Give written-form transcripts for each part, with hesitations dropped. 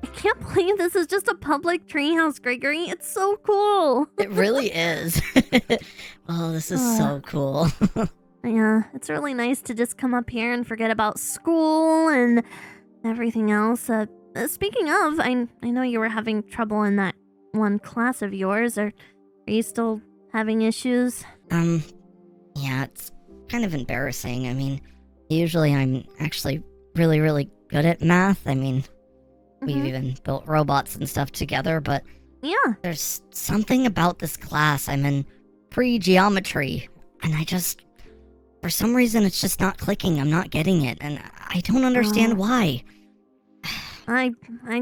can't believe this is just a public treehouse, Gregory. It's so cool. It really is. Oh, this is so cool. Yeah, it's really nice to just come up here and forget about school and everything else. Speaking of, I know you were having trouble in that one class of yours. Are you still having issues? Yeah, it's kind of embarrassing. I mean, usually I'm actually really, really good at math. I mean, we've even built robots and stuff together, but Yeah. there's something about this class. I'm in pre-geometry, and for some reason, it's just not clicking. I'm not getting it, and I don't understand why. I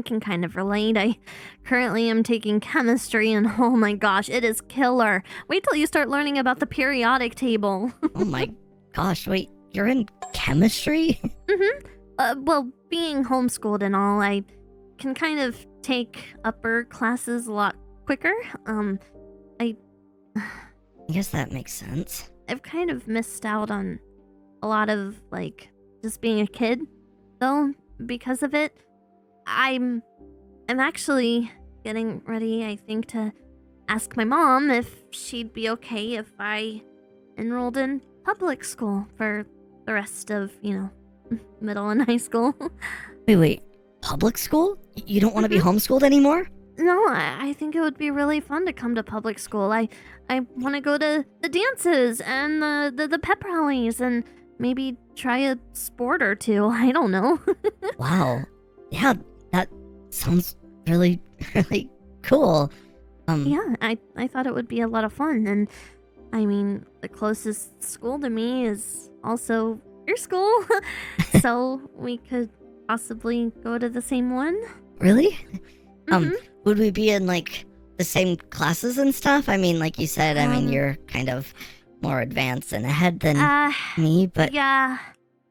can kind of relate. I currently am taking chemistry, and oh my gosh, it is killer. Wait till you start learning about the periodic table. Oh my gosh, wait, you're in chemistry? Well, being homeschooled and all, I can kind of take upper classes a lot quicker. I guess that makes sense. I've kind of missed out on a lot of, like, just being a kid, though, because of it. I'm actually getting ready, I think, to ask my mom if she'd be okay if I enrolled in public school for the rest of, middle and high school. Wait, public school? You don't want to be homeschooled anymore? No, I think it would be really fun to come to public school. I want to go to the dances and the pep rallies and maybe try a sport or two. I don't know. Wow. Yeah, that sounds really, really cool. Yeah, I thought it would be a lot of fun. And I mean, the closest school to me is also your school. So we could possibly go to the same one. Really? Would we be in, like, the same classes and stuff? I mean, like you said, you're kind of more advanced and ahead than me, but... Yeah,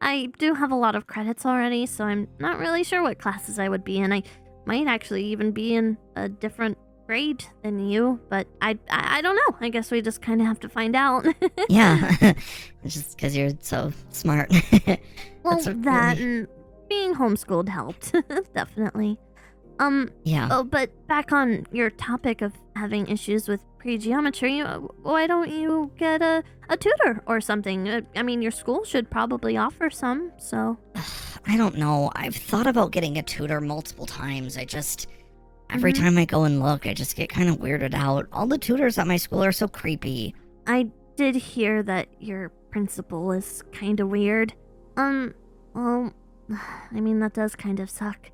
I do have a lot of credits already, so I'm not really sure what classes I would be in. I might actually even be in a different grade than you, but I don't know. I guess we just kind of have to find out. Yeah, it's just because you're so smart. Well, that and being homeschooled helped, definitely. Yeah. Oh, but back on your topic of having issues with pre-geometry, why don't you get a tutor or something? I mean, your school should probably offer some, so... I don't know. I've thought about getting a tutor multiple times. Every time I go and look, I just get kind of weirded out. All the tutors at my school are so creepy. I did hear that your principal is kind of weird. Well, I mean, that does kind of suck.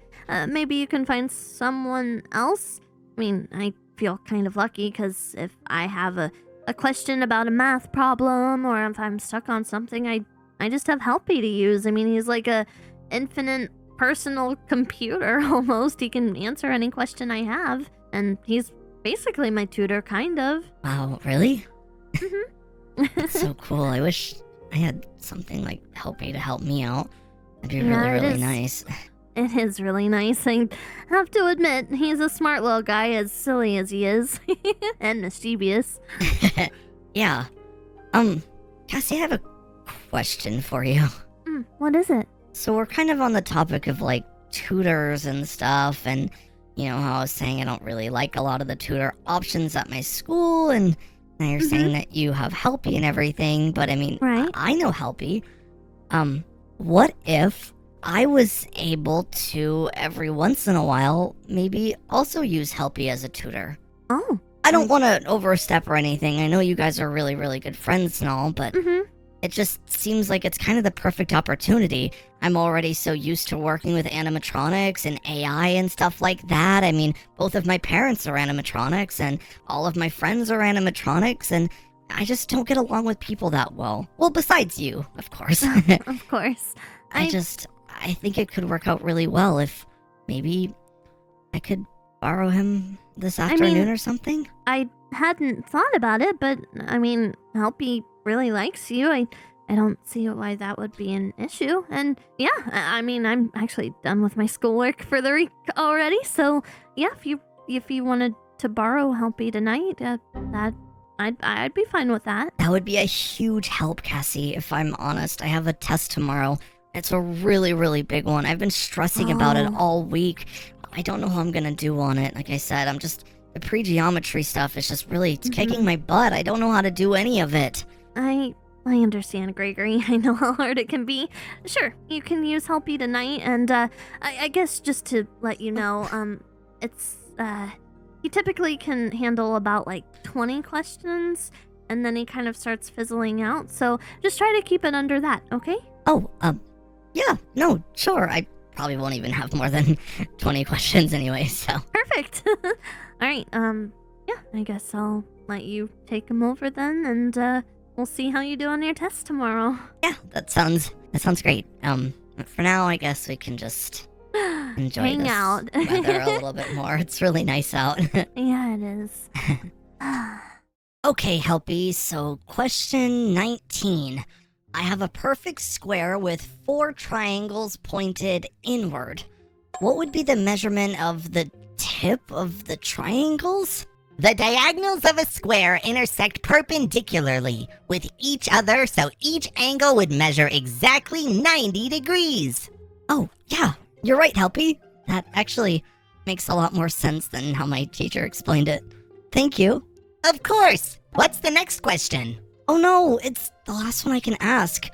Maybe you can find someone else? I mean, I feel kind of lucky because if I have a question about a math problem or if I'm stuck on something, I just have HELPI to use. I mean, he's like a infinite personal computer almost. He can answer any question I have, and he's basically my tutor, kind of. Wow, really? That's so cool. I wish I had something like HELPI to help me out. That'd be really nice. It is really nice. I have to admit, he's a smart little guy, as silly as he is. And mischievous. Yeah. Cassie, I have a question for you. What is it? So we're kind of on the topic of, like, tutors and stuff, and, how I was saying I don't really like a lot of the tutor options at my school, and now you're saying that you have HELPI and everything, but I mean, right. I know HELPI. What if I was able to, every once in a while, maybe also use HELPI as a tutor? Oh. I don't want to overstep or anything. I know you guys are really, really good friends and all, but it just seems like it's kind of the perfect opportunity. I'm already so used to working with animatronics and AI and stuff like that. I mean, both of my parents are animatronics, and all of my friends are animatronics, and I just don't get along with people that well. Well, besides you, of course. Of course. I think it could work out really well if maybe I could borrow him this afternoon or something. I hadn't thought about it, but I mean, HELPI really likes you. I don't see why that would be an issue. And yeah, I mean, I'm actually done with my schoolwork for the week already. So yeah, if you wanted to borrow HELPI tonight, I'd be fine with that. That would be a huge help, Cassie. If I'm honest, I have a test tomorrow. It's a really, really big one. I've been stressing about it all week. I don't know how I'm gonna do on it. Like I said, the pre-geometry stuff is just really, it's kicking my butt. I don't know how to do any of it. I understand, Gregory. I know how hard it can be. Sure, you can use HELPI tonight, and I guess just to let you know, it's he typically can handle about like 20 questions, and then he kind of starts fizzling out. So just try to keep it under that, okay? Oh, yeah, no, sure. I probably won't even have more than 20 questions anyway, so. Perfect. All right, yeah, I guess I'll let you take him over then, and we'll see how you do on your test tomorrow. Yeah, that sounds great. For now, I guess we can just enjoy Hang this out. weather a little bit more. It's really nice out. Yeah, it is. Okay, HELPI, so question 19. I have a perfect square with 4 triangles pointed inward. What would be the measurement of the tip of the triangles? The diagonals of a square intersect perpendicularly with each other, so each angle would measure exactly 90 degrees. Oh, yeah, you're right, HELPI. That actually makes a lot more sense than how my teacher explained it. Thank you. Of course. What's the next question? Oh no, it's the last one I can ask.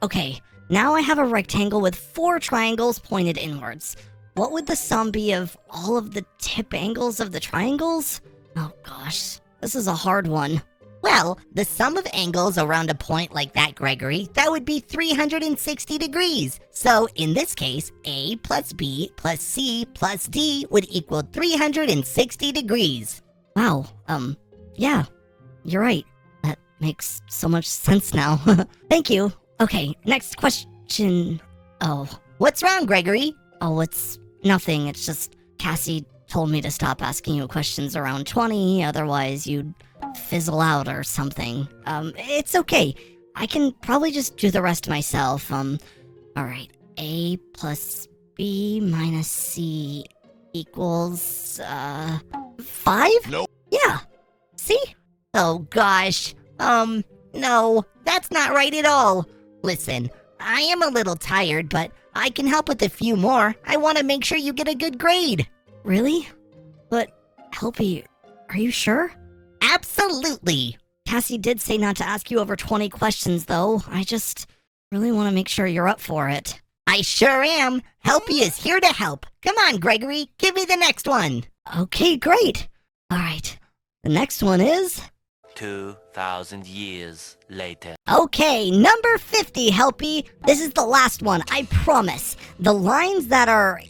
Okay, now I have a rectangle with 4 triangles pointed inwards. What would the sum be of all of the tip angles of the triangles? Oh gosh, this is a hard one. Well, the sum of angles around a point like that, Gregory, that would be 360 degrees. So in this case, A plus B plus C plus D would equal 360 degrees. Wow, yeah, you're right. That makes so much sense now. Thank you. Okay, next question. Oh, What's wrong, Gregory? oh, it's nothing. It's just Cassie told me to stop asking you questions around 20, otherwise you'd fizzle out or something. It's okay. I can probably just do the rest myself. Alright. A plus B minus C equals, 5? Nope. Yeah. See? Oh gosh. No, that's not right at all. Listen, I am a little tired, but I can help with a few more. I want to make sure you get a good grade. Really? But, HELPI, are you sure? Absolutely. Cassie did say not to ask you over 20 questions, though. I just really want to make sure you're up for it. I sure am. HELPI is here to help. Come on, Gregory, give me the next one. Okay, great. All right. The next one is... 2,000 years later. Okay, number 50, HELPI. This is the last one, I promise. The lines that are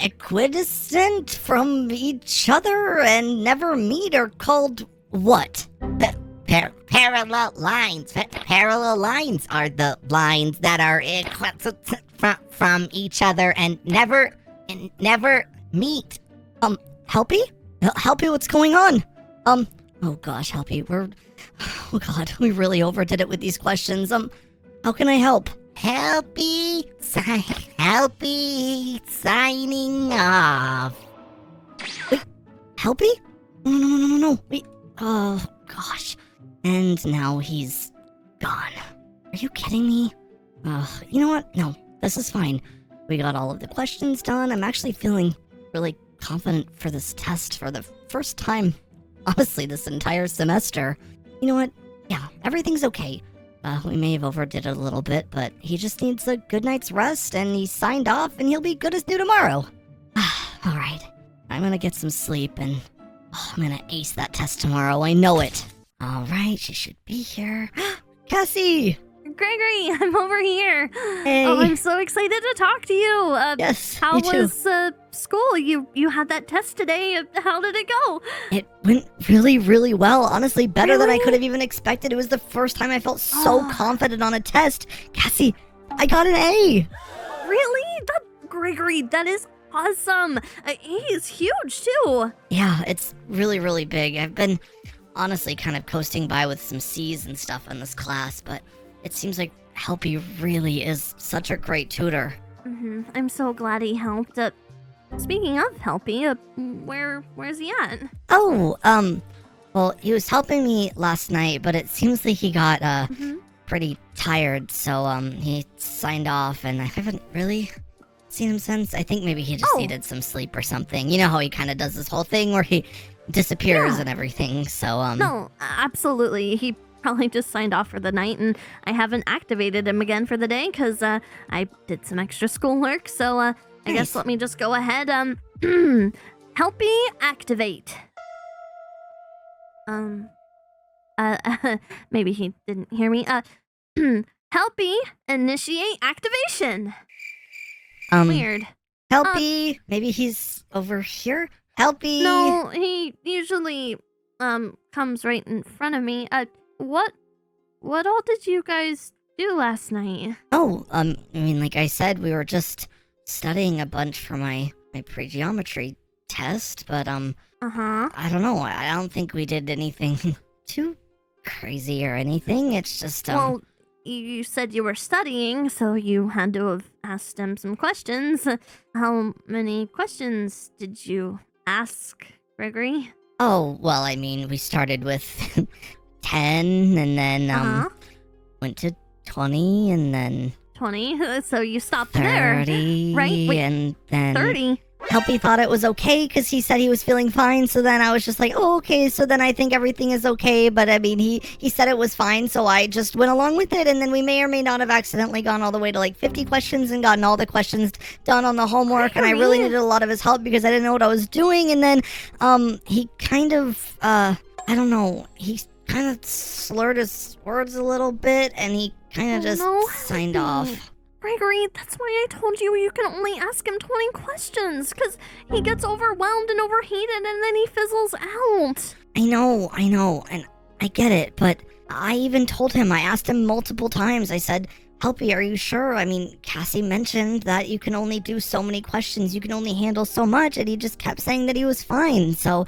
equidistant from each other and never meet are called what? Parallel lines. Parallel lines are the lines that are from each other and never meet. HELPI? HELPI, what's going on? Oh gosh, HELPI, oh god, we really overdid it with these questions. How can I help? HELPI signing off. Wait, HELPI? No. Wait, oh gosh. And now he's gone. Are you kidding me? You know what? No, this is fine. We got all of the questions done. I'm actually feeling really confident for this test for the first time, honestly, this entire semester. You know what? Yeah, everything's okay. We may have overdid it a little bit, but he just needs a good night's rest, and he signed off, and he'll be good as new tomorrow. Alright, I'm gonna get some sleep, and I'm gonna ace that test tomorrow, I know it. Alright, she should be here. Cassie! Gregory, I'm over here. Hey. Oh, I'm so excited to talk to you. Yes, How me too. was school? You had that test today. How did it go? It went really, really well. Honestly, better than I Really? could have even expected. It was the first time I felt so Oh. confident on a test. Cassie, I got an A. Really? Gregory, that is awesome. A is huge too. Yeah, it's really, really big. I've been honestly kind of coasting by with some C's and stuff in this class, but it seems like HELPI really is such a great tutor. I'm so glad he helped. Speaking of HELPI, where's he at? Oh, well, he was helping me last night, but it seems like he got, pretty tired, so, he signed off, and I haven't really seen him since. I think maybe he just needed some sleep or something. You know how he kind of does this whole thing where he disappears and everything. So No, absolutely. He probably just signed off for the night, and I haven't activated him again for the day because I did some extra schoolwork. So I guess let me just go ahead. HELPI activate. Maybe he didn't hear me. HELPI initiate activation. Weird. HELPI, maybe he's over here. HELPI. No, he usually comes right in front of me. What all did you guys do last night? Oh, I mean, like I said, we were just studying a bunch for my pre-geometry test, but I don't know. I don't think we did anything too crazy or anything. It's just Well, you said you were studying, so you had to have asked him some questions. How many questions did you ask, Gregory? Oh, well, I mean, we started with 10 and then went to 20 and then 20. So you stopped 30, there, right? Wait, and then 30. HELPI thought it was okay because he said he was feeling fine. So then I was just like, oh, okay. So then I think everything is okay. But I mean, he said it was fine. So I just went along with it. And then we may or may not have accidentally gone all the way to like 50 questions and gotten all the questions done on the homework. And I really needed a lot of his help because I didn't know what I was doing. And then he kind of, I don't know, he kind of slurred his words a little bit. And he kind of just signed off. Gregory, that's why I told you you can only ask him 20 questions, because he gets overwhelmed and overheated and then he fizzles out. I know, and I get it, but I even told him, I asked him multiple times, I said, HELPI, are you sure? I mean, Cassie mentioned that you can only do so many questions, you can only handle so much, and he just kept saying that he was fine, so,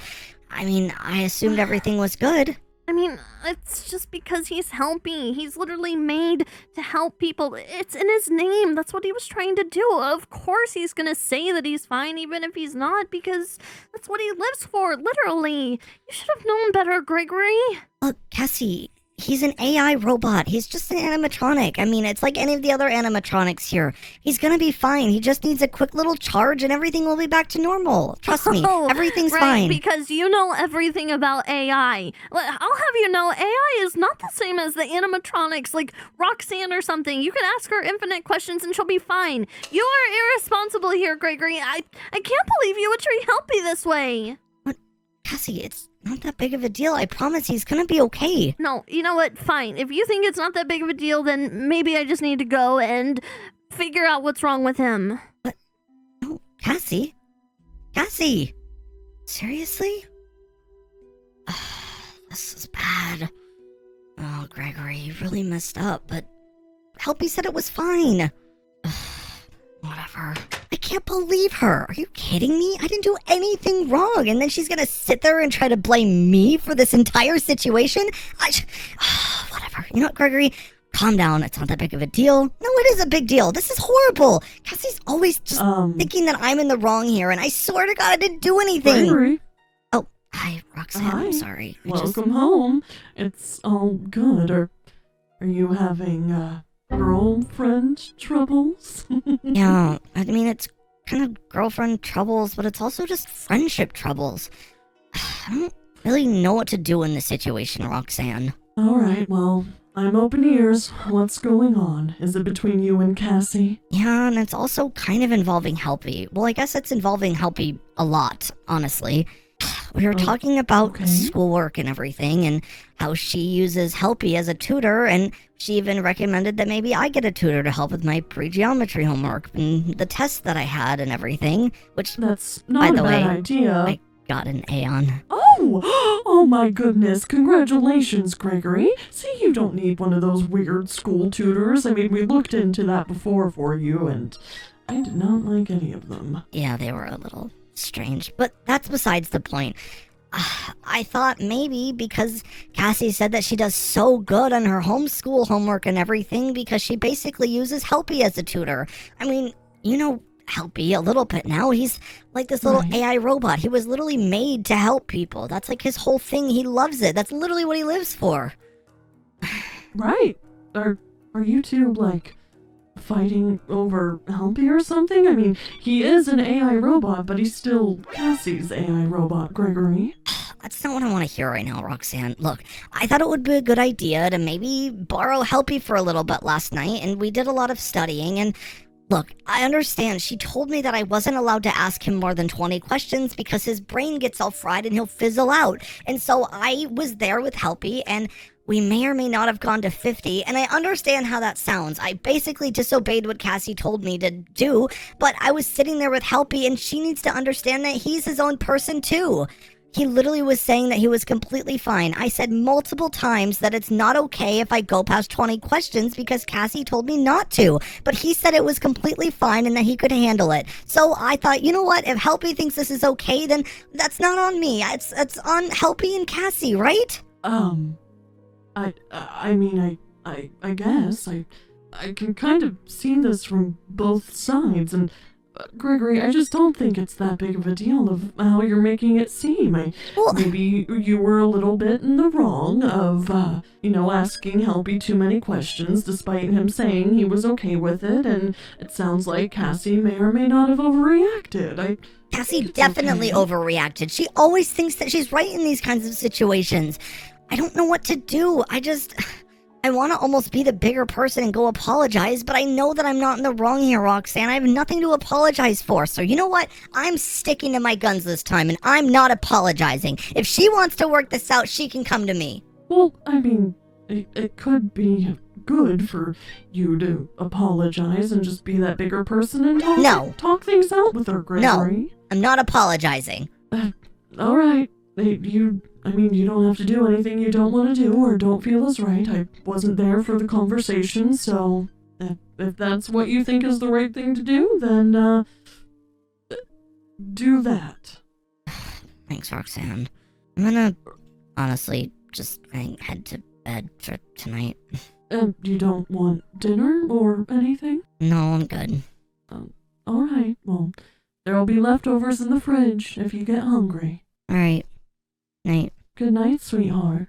I mean, I assumed everything was good. I mean, it's just because he's HELPI. He's literally made to help people. It's in his name. That's what he was trying to do. Of course he's gonna say that he's fine even if he's not, because that's what he lives for, literally. You should have known better, Gregory. Look, Cassie, he's an AI robot. He's just an animatronic. I mean, it's like any of the other animatronics here. He's gonna be fine. He just needs a quick little charge and everything will be back to normal. Trust me, everything's fine. Because you know everything about AI. I'll have you know, AI is not the same as the animatronics like Roxanne or something. You can ask her infinite questions and she'll be fine. You are irresponsible here, Gregory. I can't believe you would treat HELPI this way. What? Cassie, it's not that big of a deal. I promise he's gonna be okay. No, you know what? Fine. If you think it's not that big of a deal, then maybe I just need to go and figure out what's wrong with him. But, no, Cassie? Cassie? Seriously? This is bad. Oh, Gregory, you really messed up, but HELPI said it was fine. Whatever. I can't believe her. Are you kidding me? I didn't do anything wrong. And then she's gonna sit there and try to blame me for this entire situation? Whatever. You know what, Gregory? Calm down. It's not that big of a deal. No, it is a big deal. This is horrible. Cassie's always just thinking that I'm in the wrong here, and I swear to God I didn't do anything. Gregory. Oh, hi, Roxanne. Hi. I'm sorry. Welcome home. It's all good. Are you having girlfriend troubles? Yeah, I mean, it's kind of girlfriend troubles, but it's also just friendship troubles. I don't really know what to do in this situation, Roxanne. All right, well, I'm open ears. What's going on? Is it between you and Cassie? Yeah, and it's also kind of involving HELPI. Well, I guess it's involving HELPI a lot, honestly. We were talking about schoolwork and everything, and how she uses HELPI as a tutor, and she even recommended that maybe I get a tutor to help with my pre-geometry homework and the tests that I had and everything, which, That's not by the a bad way, idea. I got an A on. Oh my goodness, congratulations, Gregory. See, you don't need one of those weird school tutors. I mean, we looked into that before for you, and I did not like any of them. Yeah, they were a little strange, but that's besides the point. I thought maybe because Cassie said that she does so good on her homeschool homework and everything because she basically uses HELPI as a tutor. I mean, you know HELPI a little bit now. He's like this little AI robot. He was literally made to help people. That's like his whole thing. He loves it. That's literally what he lives for. Right. Are you two, like, fighting over HELPI or something? I mean, he is an AI robot, but he's still Cassie's AI robot, Gregory. That's not what I want to hear right now, Roxanne. Look, I thought it would be a good idea to maybe borrow HELPI for a little bit last night, and we did a lot of studying, and look, I understand. She told me that I wasn't allowed to ask him more than 20 questions because his brain gets all fried and he'll fizzle out. And so I was there with HELPI, and we may or may not have gone to 50, and I understand how that sounds. I basically disobeyed what Cassie told me to do, but I was sitting there with HELPI, and she needs to understand that he's his own person too. He literally was saying that he was completely fine. I said multiple times that it's not okay if I go past 20 questions because Cassie told me not to. But he said it was completely fine and that he could handle it. So I thought, you know what? If HELPI thinks this is okay, then that's not on me. It's on HELPI and Cassie, right? I mean, I guess. I can kind of see this from both sides, and Gregory, I just don't think it's that big of a deal of how you're making it seem. Maybe you were a little bit in the wrong of, asking HELPI too many questions despite him saying he was okay with it, and it sounds like Cassie may or may not have overreacted. Cassie definitely overreacted. She always thinks that she's right in these kinds of situations. I don't know what to do. I want to almost be the bigger person and go apologize, but I know that I'm not in the wrong here, Roxanne. I have nothing to apologize for. So you know what? I'm sticking to my guns this time, and I'm not apologizing. If she wants to work this out, she can come to me. Well, I mean, it could be good for you to apologize and just be that bigger person and talk things out with her, Gregory. No, I'm not apologizing. All right. You don't have to do anything you don't want to do or don't feel is right. I wasn't there for the conversation, so if that's what you think is the right thing to do, then do that. Thanks, Roxanne. I'm gonna honestly just head to bed for tonight. You don't want dinner or anything? No, I'm good. All right. Well, there'll be leftovers in the fridge if you get hungry. All right. Night. Good night, sweetheart.